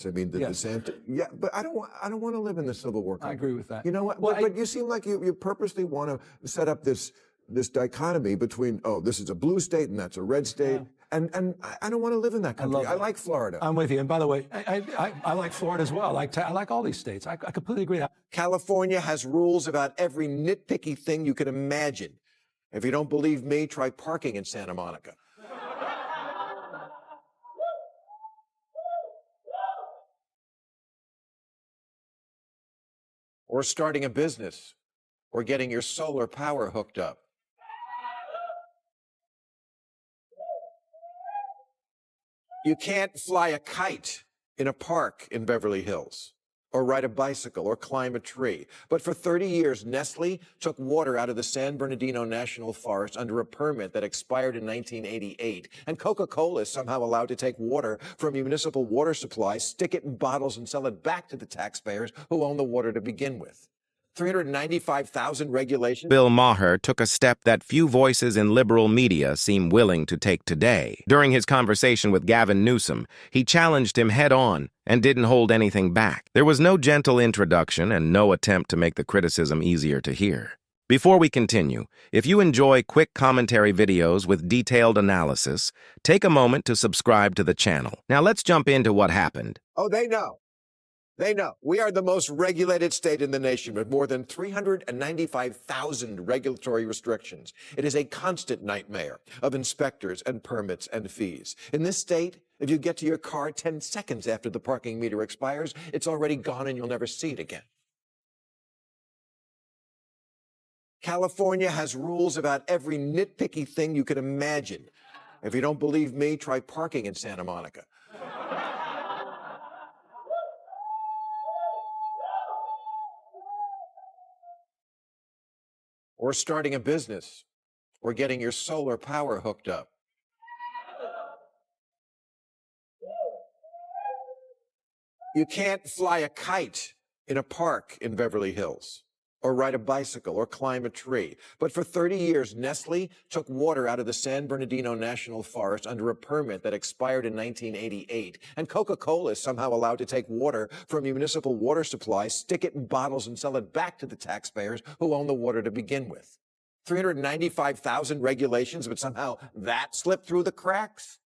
I mean, the Yes. DeSantis. Yeah, but I don't want to live in the Civil War country. I agree with that. You know what? Well, but you seem like you purposely want to set up this dichotomy between, oh, this is a blue state and that's a red state. Yeah. And I don't want to live in that country. I like Florida. I'm with you. And by the way, I like Florida as well. I like all these states. I completely agree. California has rules about every nitpicky thing you could imagine. If you don't believe me, try parking in Santa Monica. Or starting a business, or getting your solar power hooked up. You can't fly a kite in a park in Beverly Hills, or ride a bicycle, or climb a tree. But for 30 years, Nestle took water out of the San Bernardino National Forest under a permit that expired in 1988. And Coca-Cola is somehow allowed to take water from municipal water supplies, stick it in bottles, and sell it back to the taxpayers who own the water to begin with. 395,000 regulations. Bill Maher took a step that few voices in liberal media seem willing to take today. During his conversation with Gavin Newsom, he challenged him head-on and didn't hold anything back. There was no gentle introduction and no attempt to make the criticism easier to hear. Before we continue, if you enjoy quick commentary videos with detailed analysis, take a moment to subscribe to the channel. Now let's jump into what happened. Oh, they know. They know. We are the most regulated state in the nation with more than 395,000 regulatory restrictions. It is a constant nightmare of inspectors and permits and fees. In this state, if you get to your car 10 seconds after the parking meter expires, it's already gone and you'll never see it again. California has rules about every nitpicky thing you could imagine. If you don't believe me, try parking in Santa Monica. Or starting a business, or getting your solar power hooked up. You can't fly a kite in a park in Beverly Hills, or ride a bicycle, or climb a tree. But for 30 years, Nestle took water out of the San Bernardino National Forest under a permit that expired in 1988. And Coca-Cola is somehow allowed to take water from municipal water supplies, stick it in bottles, and sell it back to the taxpayers who own the water to begin with. 395,000 regulations, but somehow that slipped through the cracks?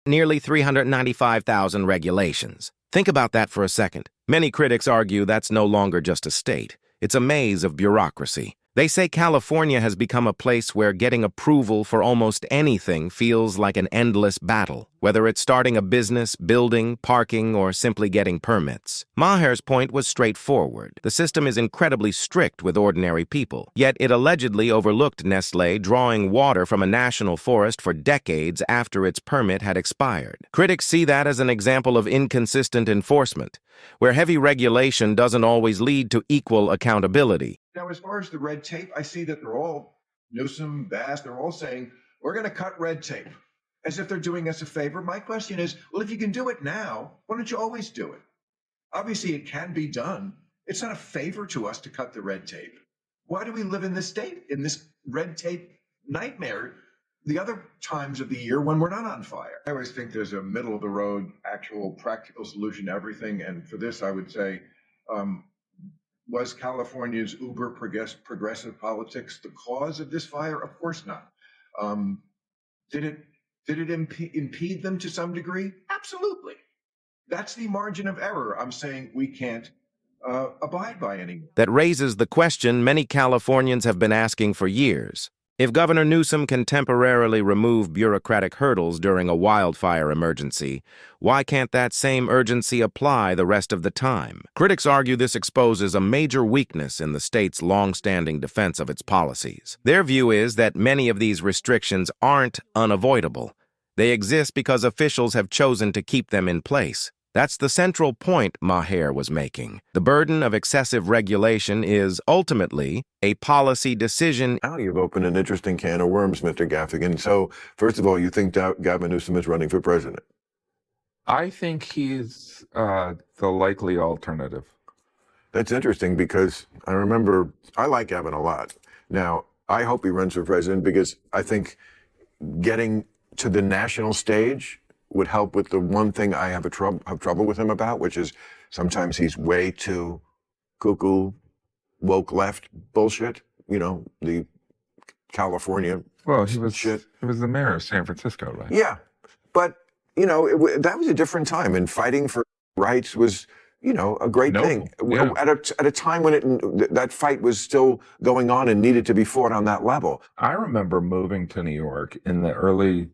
Nearly 395,000 regulations. Think about that for a second. Many critics argue that's no longer just a state. It's a maze of bureaucracy. They say California has become a place where getting approval for almost anything feels like an endless battle, whether it's starting a business, building, parking, or simply getting permits. Maher's point was straightforward. The system is incredibly strict with ordinary people, yet it allegedly overlooked Nestle drawing water from a national forest for decades after its permit had expired. Critics see that as an example of inconsistent enforcement, where heavy regulation doesn't always lead to equal accountability. Now, as far as the red tape, I see that they're all, Newsom, Bass, they're all saying, we're going to cut red tape, as if they're doing us a favor. My question is, well, if you can do it now, why don't you always do it? Obviously, it can be done. It's not a favor to us to cut the red tape. Why do we live in this state, in this red tape nightmare, the other times of the year when we're not on fire? I always think there's a middle-of-the-road, actual, practical solution to everything. And for this, I would say, was California's uber progressive politics the cause of this fire? Of course not. Did it impede them to some degree? Absolutely. That's the margin of error I'm saying we can't abide by anymore. That raises the question many Californians have been asking for years. If Governor Newsom can temporarily remove bureaucratic hurdles during a wildfire emergency, why can't that same urgency apply the rest of the time? Critics argue this exposes a major weakness in the state's long-standing defense of its policies. Their view is that many of these restrictions aren't unavoidable. They exist because officials have chosen to keep them in place. That's the central point Maher was making. The burden of excessive regulation is, ultimately, a policy decision. Now you've opened an interesting can of worms, Mr. Gaffigan. So, first of all, you think Gavin Newsom is running for president? I think he's the likely alternative. That's interesting because I like Gavin a lot. Now, I hope he runs for president because I think getting to the national stage would help with the one thing I have trouble with him about, which is sometimes he's way too cuckoo, woke left bullshit. You know, the California Well, shit. he was the mayor of San Francisco, right? Yeah, but you know, that was a different time, and fighting for rights was, you know, a great thing Yeah. at a time when that fight was still going on and needed to be fought on that level. I remember moving to New York in the early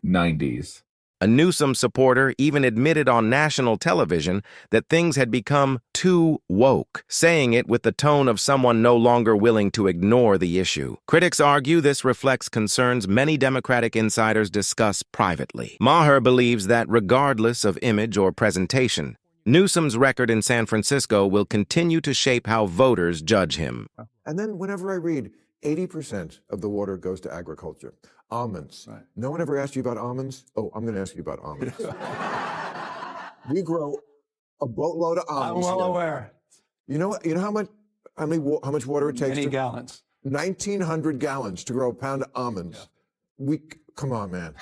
90s. A Newsom supporter even admitted on national television that things had become too woke, saying it with the tone of someone no longer willing to ignore the issue. Critics argue this reflects concerns many Democratic insiders discuss privately. Maher believes that regardless of image or presentation, Newsom's record in San Francisco will continue to shape how voters judge him. And then whenever I read 80% of the water goes to agriculture. Almonds. Right. No one ever asked you about almonds? Oh, I'm going to ask you about almonds. We grow a boatload of I'm almonds. well here. aware. You know how much water it takes? Many gallons. 1,900 gallons to grow a pound of almonds. Yeah. Come on, man.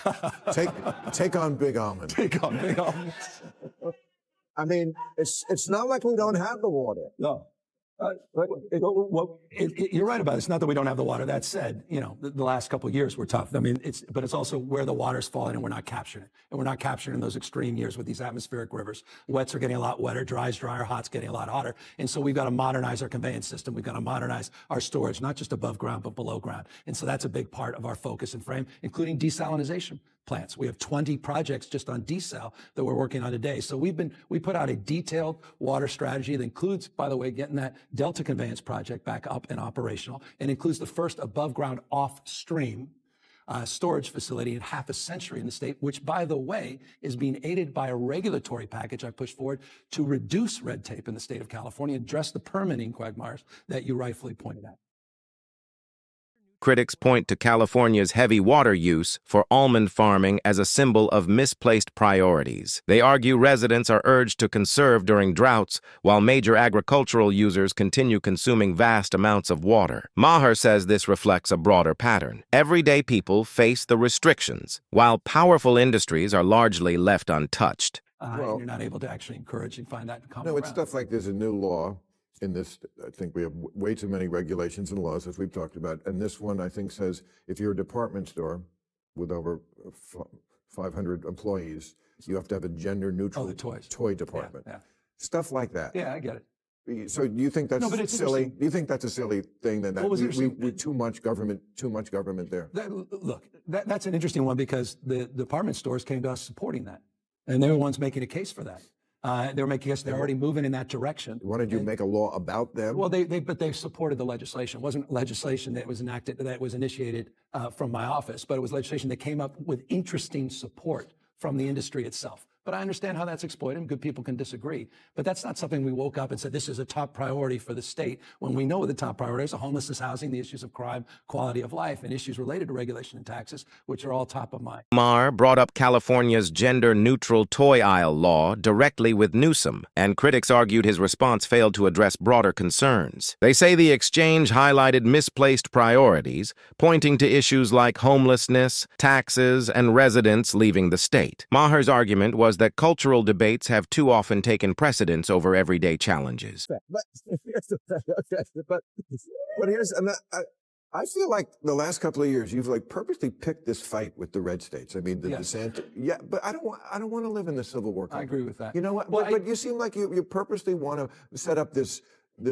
take on big almonds. Take on big almonds. I mean, it's not like we don't have the water. No. You're right about it. It's not that we don't have the water. That said, you know, the last couple of years were tough. I mean, but it's also where the water's falling and we're not capturing it. And we're not capturing in those extreme years with these atmospheric rivers. Wets are getting a lot wetter, dry's drier, hot's getting a lot hotter. And so we've got to modernize our conveyance system. We've got to modernize our storage, not just above ground, but below ground. And so that's a big part of our focus and frame, including desalinization plants. We have 20 projects just on desal that we're working on today. So we put out a detailed water strategy that includes, by the way, getting that Delta conveyance project back up and operational, and includes the first above ground off stream storage facility in half a century in the state, which, by the way, is being aided by a regulatory package I pushed forward to reduce red tape in the state of California and address the permitting quagmires that you rightfully pointed out. Critics point to California's heavy water use for almond farming as a symbol of misplaced priorities. They argue residents are urged to conserve during droughts, while major agricultural users continue consuming vast amounts of water. Maher says this reflects a broader pattern. Everyday people face the restrictions, while powerful industries are largely left untouched. And you're not able to actually encourage and find that common No, it's ground. stuff like there's a new law in this. I think we have way too many regulations and laws, as we've talked about. And this one, I think, says if you're a department store with over 500 employees, you have to have a gender-neutral toy department. Yeah. Stuff like that. Yeah, I get it. So do you think that's but it's silly? Do you think that's a silly thing? That we too much government there? That's an interesting one because the department stores came to us supporting that, and they were the ones making a case for that. They were making us. They're already moving in that direction. Wanted you to make a law about them? Well, but they supported the legislation. It wasn't legislation that was enacted, that was initiated from my office, but it was legislation that came up with interesting support from the industry itself. But I understand how that's exploited, and good people can disagree. But that's not something we woke up and said, this is a top priority for the state, when we know the top priorities are homelessness, housing, the issues of crime, quality of life, and issues related to regulation and taxes, which are all top of mind. Maher brought up California's gender-neutral toy aisle law directly with Newsom, and critics argued his response failed to address broader concerns. They say the exchange highlighted misplaced priorities, pointing to issues like homelessness, taxes, and residents leaving the state. Maher's argument was that cultural debates have too often taken precedence over everyday challenges. But here's, I feel like the last couple of years you've like purposely picked this fight with the red states. I mean, the DeSantis. Yeah, but I don't want to live in the Civil War country. I agree with that. You know what? Well, but you seem like you purposely want to set up this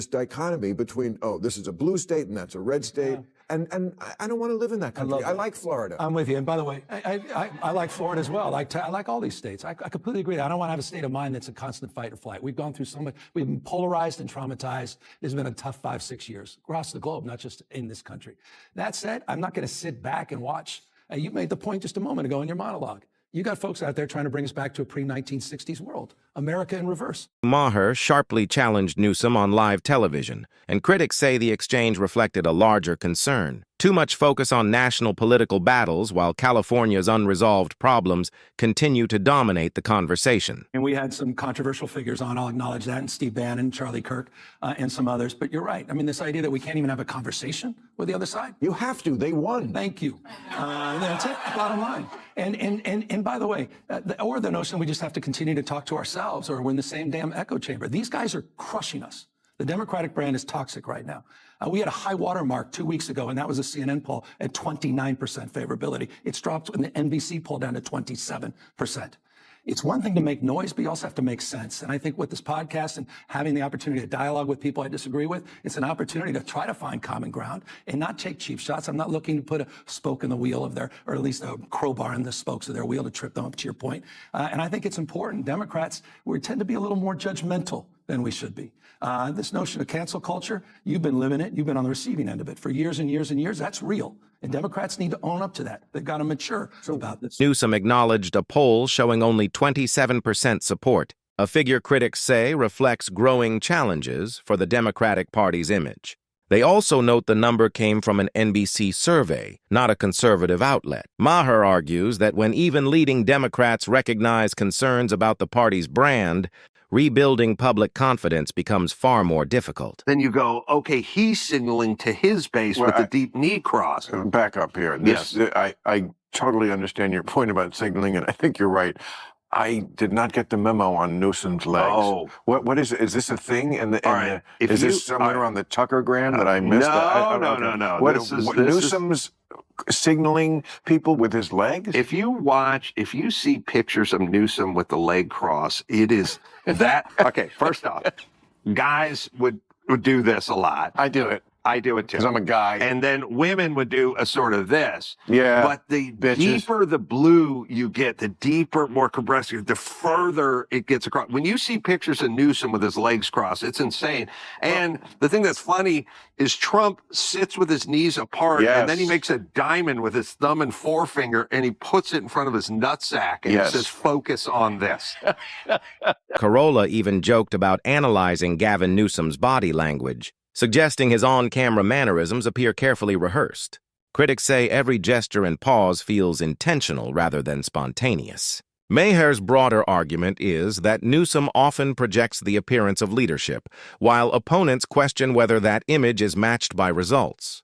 dichotomy between, oh, this is a blue state and that's a red state. Yeah. And I don't want to live in that country. I like Florida. I'm with you. And by the way, I like Florida as well. I like all these states. I completely agree. I don't want to have a state of mind that's a constant fight or flight. We've gone through so much. We've been polarized and traumatized. There's been a tough 5-6 years across the globe, not just in this country. That said, I'm not going to sit back and watch. You made the point just a moment ago in your monologue. You got folks out there trying to bring us back to a pre-1960s world, America in reverse. Maher sharply challenged Newsom on live television, and critics say the exchange reflected a larger concern. Too much focus on national political battles while California's unresolved problems continue to dominate the conversation. And we had some controversial figures on, I'll acknowledge that, and Steve Bannon, Charlie Kirk, and some others. But you're right. I mean, this idea that we can't even have a conversation with the other side. You have to. They won. Thank you. That's it, bottom line. And by the way, or the notion we just have to continue to talk to ourselves or we're in the same damn echo chamber. These guys are crushing us. The Democratic brand is toxic right now. We had a high water mark 2 weeks ago, and that was a CNN poll at 29% favorability. It's dropped in the NBC poll down to 27%. It's one thing to make noise, but you also have to make sense. And I think with this podcast and having the opportunity to dialogue with people I disagree with, it's an opportunity to try to find common ground and not take cheap shots. I'm not looking to put a spoke in the wheel of their, or at least a crowbar in the spokes of their wheel to trip them up, to your point. And I think it's important. Democrats, we tend to be a little more judgmental than we should be. This notion of cancel culture, you've been living it. You've been on the receiving end of it for years and years and years. That's real. And Democrats need to own up to that. They've got to mature about this. Newsom acknowledged a poll showing only 27% support, a figure critics say reflects growing challenges for the Democratic Party's image. They also note the number came from an NBC survey, not a conservative outlet. Maher argues that when even leading Democrats recognize concerns about the party's brand, rebuilding public confidence becomes far more difficult. Then you go, okay, he's signaling to his base with the deep knee cross. Back up here. I totally understand your point about signaling, and I think you're right. I did not get the memo on Newsom's legs. Oh. What is it? Is this a thing? Is this somewhere on the Tuckergram that I missed? No. Newsom's signaling people with his legs? If you see pictures of Newsom with the leg cross, it is that. Okay, first off, guys would do this a lot. I do it. I do it too. Because I'm a guy. And then women would do a sort of this. Yeah. But the deeper the blue you get, the deeper, more compressed, the further it gets across. When you see pictures of Newsom with his legs crossed, it's insane. And the thing that's funny is Trump sits with his knees apart, and then he makes a diamond with his thumb and forefinger, and he puts it in front of his nutsack, and he says, focus on this. Carolla even joked about analyzing Gavin Newsom's body language, suggesting his on-camera mannerisms appear carefully rehearsed. Critics say every gesture and pause feels intentional rather than spontaneous. Maher's broader argument is that Newsom often projects the appearance of leadership, while opponents question whether that image is matched by results.